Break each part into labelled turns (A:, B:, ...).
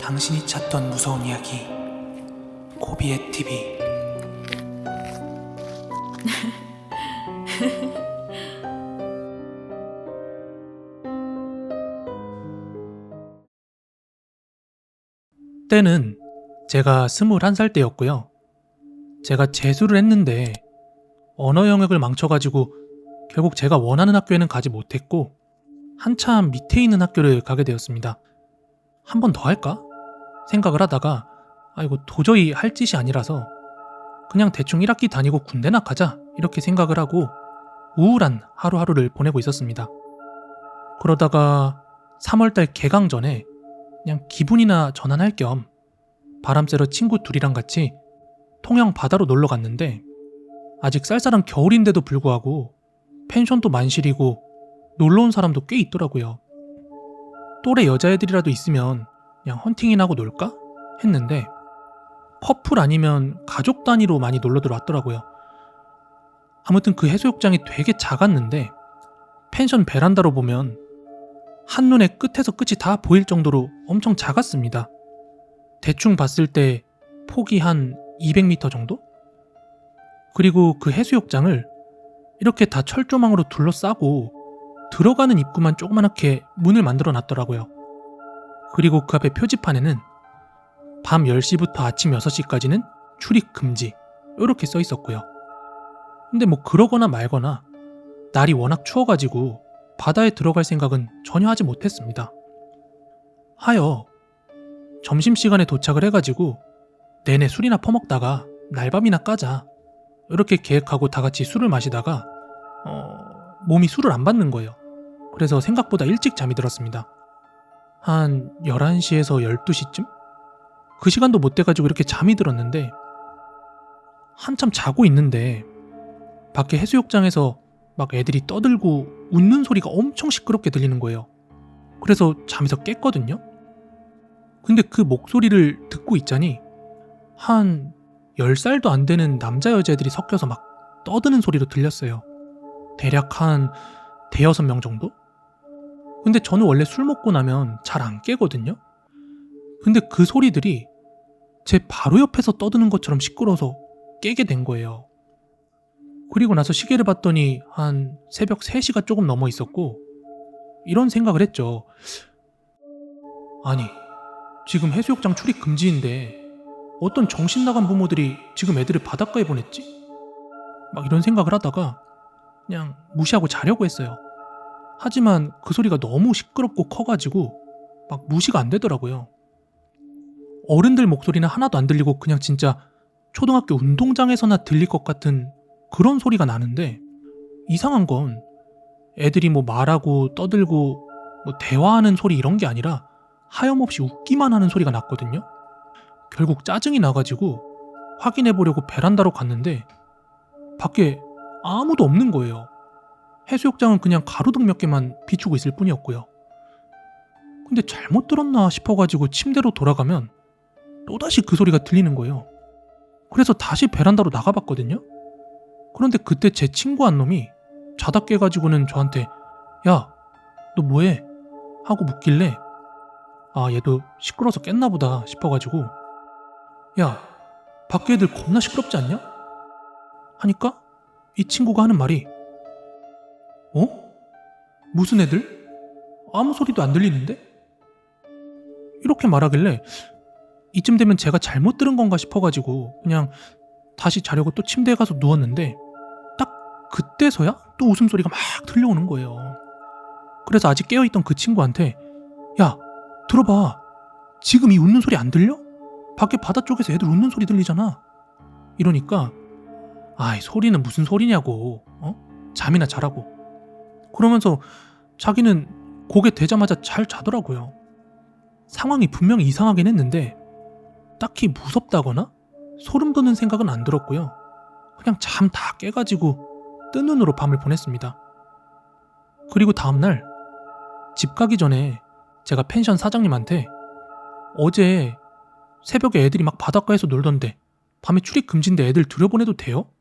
A: 당신이 찾던 무서운 이야기 고비의 TV. 때는 제가 21살 때였고요. 제가 재수를 했는데 언어 영역을 망쳐가지고 결국 제가 원하는 학교에는 가지 못했고 한참 밑에 있는 학교를 가게 되었습니다. 한 번 더 할까? 생각을 하다가 이거 도저히 할 짓이 아니라서 그냥 대충 1학기 다니고 군대나 가자 이렇게 생각을 하고 우울한 하루하루를 보내고 있었습니다. 그러다가 3월달 개강 전에 그냥 기분이나 전환할 겸 바람 쐬러 친구 둘이랑 같이 통영 바다로 놀러 갔는데 아직 쌀쌀한 겨울인데도 불구하고 펜션도 만실이고 놀러 온 사람도 꽤 있더라고요. 또래 여자애들이라도 있으면 그냥 헌팅이나 하고 놀까? 했는데 커플 아니면 가족 단위로 많이 놀러들 왔더라고요. 아무튼 그 해수욕장이 되게 작았는데 펜션 베란다로 보면 한눈에 끝에서 끝이 다 보일 정도로 엄청 작았습니다. 대충 봤을 때 폭이 한 200m 정도? 그리고 그 해수욕장을 이렇게 다 철조망으로 둘러싸고 들어가는 입구만 조그맣게 문을 만들어 놨더라고요. 그리고 그 앞에 표지판에는 밤 10시부터 아침 6시까지는 출입 금지 이렇게 써 있었고요. 근데 뭐 그러거나 말거나 날이 워낙 추워가지고 바다에 들어갈 생각은 전혀 하지 못했습니다. 하여 점심시간에 도착을 해가지고 내내 술이나 퍼먹다가 날밤이나 까자 이렇게 계획하고 다 같이 술을 마시다가 몸이 술을 안 받는 거예요. 그래서 생각보다 일찍 잠이 들었습니다. 한 11시에서 12시쯤? 그 시간도 못 돼가지고 이렇게 잠이 들었는데 한참 자고 있는데 밖에 해수욕장에서 막 애들이 떠들고 웃는 소리가 엄청 시끄럽게 들리는 거예요. 그래서 잠에서 깼거든요. 근데 그 목소리를 듣고 있자니 한 10살도 안 되는 남자 여자애들이 섞여서 막 떠드는 소리로 들렸어요. 대략 한 5-6명 정도? 근데 저는 원래 술 먹고 나면 잘 안 깨거든요. 근데 그 소리들이 제 바로 옆에서 떠드는 것처럼 시끄러워서 깨게 된 거예요. 그리고 나서 시계를 봤더니 한 새벽 3시가 조금 넘어 있었고 이런 생각을 했죠. 아니, 지금 해수욕장 출입 금지인데 어떤 정신 나간 부모들이 지금 애들을 바닷가에 보냈지? 막 이런 생각을 하다가 그냥 무시하고 자려고 했어요. 하지만 그 소리가 너무 시끄럽고 커가지고 막 무시가 안 되더라고요. 어른들 목소리는 하나도 안 들리고 그냥 진짜 초등학교 운동장에서나 들릴 것 같은 그런 소리가 나는데 이상한 건 애들이 뭐 말하고 떠들고 뭐 대화하는 소리 이런 게 아니라 하염없이 웃기만 하는 소리가 났거든요. 결국 짜증이 나가지고 확인해보려고 베란다로 갔는데 밖에 아무도 없는 거예요. 해수욕장은 그냥 가로등 몇 개만 비추고 있을 뿐이었고요. 근데 잘못 들었나 싶어가지고 침대로 돌아가면 또다시 그 소리가 들리는 거예요. 그래서 다시 베란다로 나가봤거든요. 그런데 그때 제 친구 한 놈이 자다 깨가지고는 저한테 야, 너 뭐해? 하고 묻길래 얘도 시끄러워서 깼나 보다 싶어가지고 야, 밖에 애들 겁나 시끄럽지 않냐? 하니까 이 친구가 하는 말이 무슨 애들? 아무 소리도 안 들리는데? 이렇게 말하길래 이쯤 되면 제가 잘못 들은 건가 싶어가지고 그냥 다시 자려고 또 침대에 가서 누웠는데 딱 그때서야 또 웃음소리가 막 들려오는 거예요. 그래서 아직 깨어있던 그 친구한테 야, 들어봐. 지금 이 웃는 소리 안 들려? 밖에 바다 쪽에서 애들 웃는 소리 들리잖아. 이러니까 이 소리는 무슨 소리냐고. 잠이나 자라고. 그러면서 자기는 고개 대자마자 잘 자더라고요. 상황이 분명히 이상하긴 했는데 딱히 무섭다거나 소름 돋는 생각은 안 들었고요. 그냥 잠 다 깨가지고 뜬 눈으로 밤을 보냈습니다. 그리고 다음날 집 가기 전에 제가 펜션 사장님한테 어제 새벽에 애들이 막 바닷가에서 놀던데 밤에 출입 금지인데 애들 들여보내도 돼요?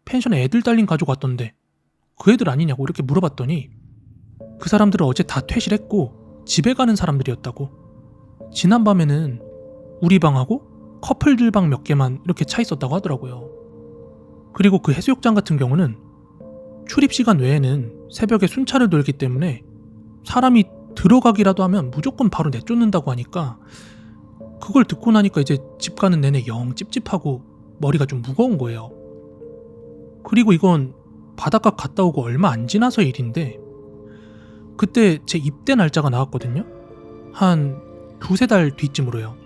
A: 펜션에 애들 딸린 가족 왔던데 그 애들 아니냐고 이렇게 물어봤더니 그 사람들은 어제 다 퇴실했고 집에 가는 사람들이었다고. 지난밤에는 우리 방하고 커플들 방 몇 개만 이렇게 차 있었다고 하더라고요. 그리고 그 해수욕장 같은 경우는 출입 시간 외에는 새벽에 순찰을 돌기 때문에 사람이 들어가기라도 하면 무조건 바로 내쫓는다고 하니까 그걸 듣고 나니까 이제 집 가는 내내 영 찝찝하고 머리가 좀 무거운 거예요. 그리고 이건 바닷가 갔다 오고 얼마 안 지나서 일인데 그때 제 입대 날짜가 나왔거든요. 한 두세 달 뒤쯤으로요.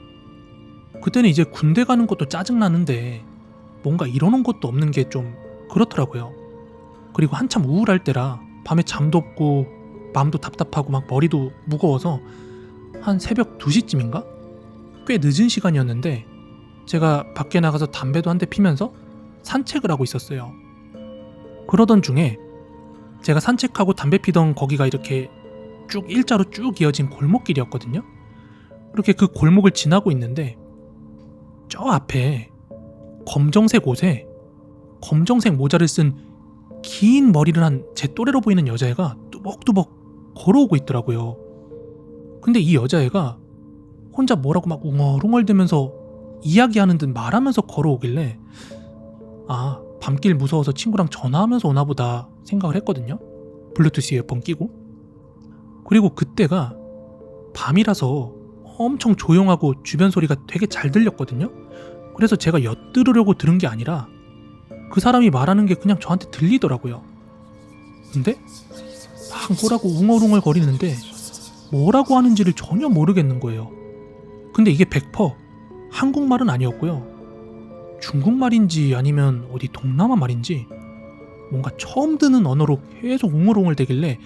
A: 그때는 이제 군대 가는 것도 짜증나는데 뭔가 이뤄놓은 것도 없는 게 좀 그렇더라고요. 그리고 한참 우울할 때라 밤에 잠도 없고 마음도 답답하고 막 머리도 무거워서 한 새벽 2시쯤인가? 꽤 늦은 시간이었는데 제가 밖에 나가서 담배도 한 대 피면서 산책을 하고 있었어요. 그러던 중에 제가 산책하고 담배 피던 거기가 이렇게 쭉 일자로 쭉 이어진 골목길이었거든요. 그렇게 그 골목을 지나고 있는데 저 앞에 검정색 옷에 검정색 모자를 쓴 긴 머리를 한 제 또래로 보이는 여자애가 뚜벅뚜벅 걸어오고 있더라고요. 근데 이 여자애가 혼자 뭐라고 막 웅얼웅얼대면서 이야기하는 듯 말하면서 걸어오길래 아, 밤길 무서워서 친구랑 전화하면서 오나 보다 생각을 했거든요. 블루투스 이어폰 끼고. 그리고 그때가 밤이라서 엄청 조용하고 주변 소리가 되게 잘 들렸거든요. 그래서 제가 엿들으려고 들은 게 아니라 그 사람이 말하는 게 그냥 저한테 들리더라고요. 근데 막 뭐라고 웅얼웅얼 거리는데 뭐라고 하는지를 전혀 모르겠는 거예요. 근데 이게 100% 한국말은 아니었고요. 중국말인지 아니면 어디 동남아 말인지 뭔가 처음 듣는 언어로 계속 웅얼웅얼 대길래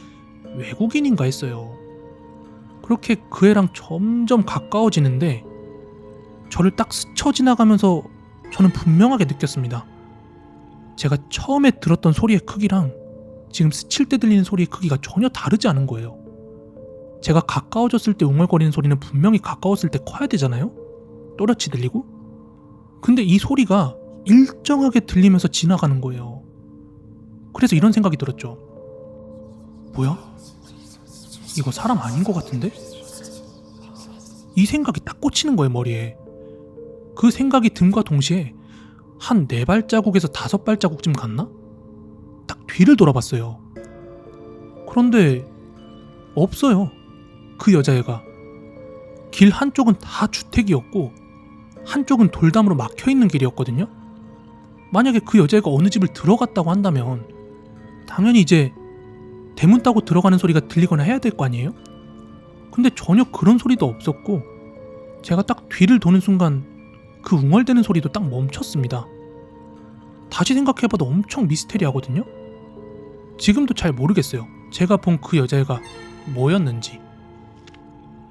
A: 외국인인가 했어요. 그렇게 그 애랑 점점 가까워지는데 저를 딱 스쳐 지나가면서 저는 분명하게 느꼈습니다. 제가 처음에 들었던 소리의 크기랑 지금 스칠 때 들리는 소리의 크기가 전혀 다르지 않은 거예요. 제가 가까워졌을 때 웅얼거리는 소리는 분명히 가까웠을 때 커야 되잖아요? 또렷이 들리고? 근데 이 소리가 일정하게 들리면서 지나가는 거예요. 그래서 이런 생각이 들었죠. 뭐야? 이거 사람 아닌 것 같은데? 이 생각이 딱 꽂히는 거예요, 머리에. 그 생각이 듦과 동시에 한 4발자국에서 5발자국쯤 갔나? 딱 뒤를 돌아봤어요. 그런데 없어요. 그 여자애가. 길 한쪽은 다 주택이었고 한쪽은 돌담으로 막혀있는 길이었거든요. 만약에 그 여자애가 어느 집을 들어갔다고 한다면 당연히 이제 대문 따고 들어가는 소리가 들리거나 해야 될 거 아니에요? 근데 전혀 그런 소리도 없었고 제가 딱 뒤를 도는 순간 그 웅얼대는 소리도 딱 멈췄습니다. 다시 생각해봐도 엄청 미스테리하거든요? 지금도 잘 모르겠어요. 제가 본 그 여자애가 뭐였는지.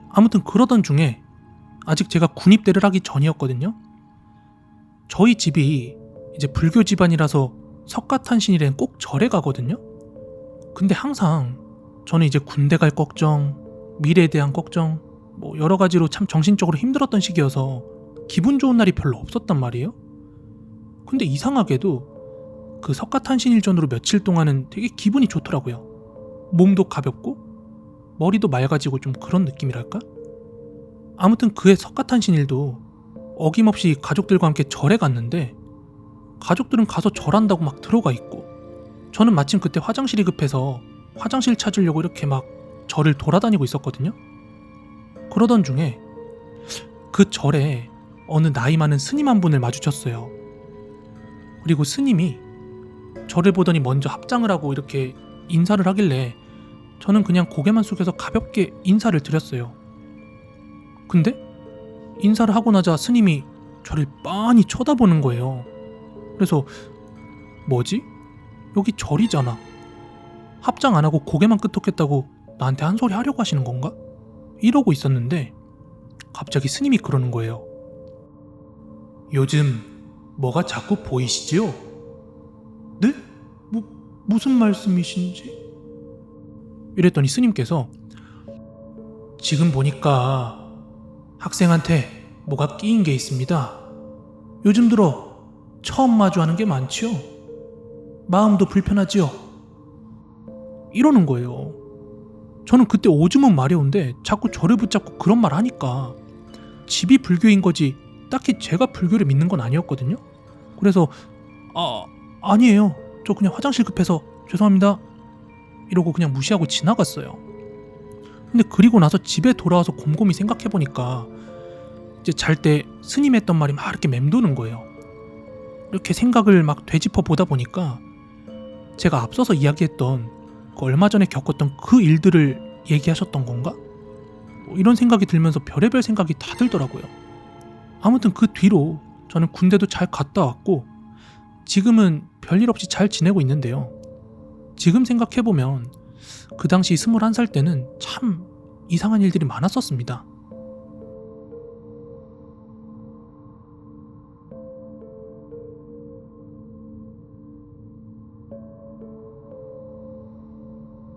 A: 아무튼 그러던 중에 아직 제가 군입대를 하기 전이었거든요. 저희 집이 이제 불교 집안이라서 석가탄신일엔 꼭 절에 가거든요. 근데 항상 저는 이제 군대 갈 걱정, 미래에 대한 걱정, 뭐 여러 가지로 참 정신적으로 힘들었던 시기여서 기분 좋은 날이 별로 없었단 말이에요. 근데 이상하게도 그 석가탄신일 전으로 며칠 동안은 되게 기분이 좋더라고요. 몸도 가볍고 머리도 맑아지고 좀 그런 느낌이랄까? 아무튼 그해 석가탄신일도 어김없이 가족들과 함께 절에 갔는데 가족들은 가서 절한다고 막 들어가 있고 저는 마침 그때 화장실이 급해서 화장실 찾으려고 이렇게 막 절을 돌아다니고 있었거든요. 그러던 중에 그 절에 어느 나이 많은 스님 한 분을 마주쳤어요. 그리고 스님이 저를 보더니 먼저 합장을 하고 이렇게 인사를 하길래 저는 그냥 고개만 숙여서 가볍게 인사를 드렸어요. 근데 인사를 하고 나자 스님이 저를 빤히 쳐다보는 거예요. 그래서 뭐지? 여기 절이잖아. 합장 안 하고 고개만 끄덕했다고 나한테 한 소리 하려고 하시는 건가? 이러고 있었는데 갑자기 스님이 그러는 거예요. 요즘 뭐가 자꾸 보이시지요? 네? 무슨 말씀이신지? 이랬더니 스님께서 지금 보니까 학생한테 뭐가 끼인 게 있습니다. 요즘 들어 처음 마주하는 게 많지요? 마음도 불편하지요? 이러는 거예요. 저는 그때 오줌은 마려운데 자꾸 저를 붙잡고 그런 말 하니까 집이 불교인 거지 딱히 제가 불교를 믿는 건 아니었거든요. 그래서 아니에요. 저 그냥 화장실 급해서 죄송합니다. 이러고 그냥 무시하고 지나갔어요. 근데 그리고 나서 집에 돌아와서 곰곰이 생각해보니까 이제 잘 때 스님이 했던 말이 막 이렇게 맴도는 거예요. 이렇게 생각을 막 되짚어 보다 보니까 제가 앞서서 이야기했던 그 얼마 전에 겪었던 그 일들을 얘기하셨던 건가? 뭐 이런 생각이 들면서 별의별 생각이 다 들더라고요. 아무튼 그 뒤로 저는 군대도 잘 갔다 왔고 지금은 별일 없이 잘 지내고 있는데요. 지금 생각해보면 그 당시 21살 때는 참 이상한 일들이 많았었습니다.